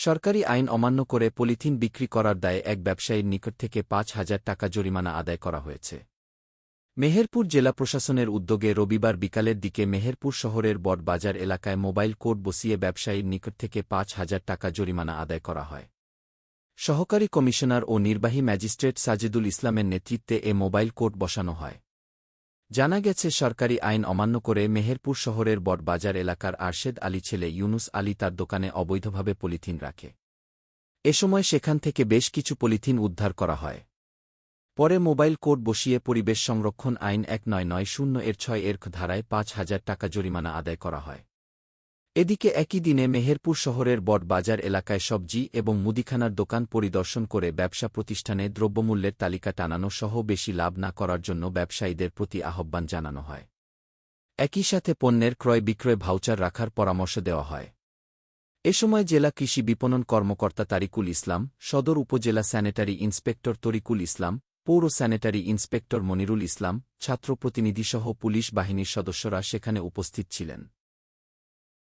সরকারি আইন অমান্য করে পলিথিন বিক্রি করার দায়ে এক ব্যবসায়ীর নিকট থেকে ৫,০০০ টাকা জরিমানা আদায় করা হয়েছে। মেহেরপুর জেলা প্রশাসনের উদ্যোগে রবিবার বিকালের দিকে মেহেরপুর শহরের বটবাজার এলাকায় মোবাইল কোর্ট বসিয়ে ব্যবসায়ীর নিকট থেকে ৫,০০০ টাকা জরিমানা আদায় করা হয়। সহকারী কমিশনার ও নির্বাহী ম্যাজিস্ট্রেট সাজেদুল ইসলামের নেতৃত্বে এ মোবাইল কোর্ট বসানো হয়। জানা গেছে, সরকারি আইন অমান্য করে মেহেরপুর শহরের বটবাজার এলাকার আরশেদ আলী ছেলে ইউনুস আলী তার দোকানে অবৈধভাবে পলিথিন রাখে। এ সময় সেখান থেকে বেশ কিছু পলিথিন উদ্ধার করা হয়। পরে মোবাইল কোর্ট বসিয়ে পরিবেশ সংরক্ষণ আইন ১৯৯০-এর ৬ ধারায় ৫,০০০ টাকা জরিমানা আদায় করা হয়। এদিকে একই দিনে মেহেরপুর শহরের বটবাজার এলাকায় সবজি এবং মুদিখানার দোকান পরিদর্শন করে ব্যবসা প্রতিষ্ঠানে দ্রব্যমূল্যের তালিকা টানানো সহ বেশি লাভ না করার জন্য ব্যবসায়ীদের প্রতি আহ্বান জানানো হয়। একই সাথে পণ্যের ক্রয় বিক্রয় ভাউচার রাখার পরামর্শ দেওয়া হয়। এ সময় জেলা কৃষি বিপণন কর্মকর্তা তারিকুল ইসলাম, সদর উপজেলা স্যানিটারি ইন্সপেক্টর তরিকুল ইসলাম, পৌর স্যানিটারি ইন্সপেক্টর মনিরুল ইসলাম, ছাত্র প্রতিনিধিসহ পুলিশ বাহিনীর সদস্যরা সেখানে উপস্থিত ছিলেন।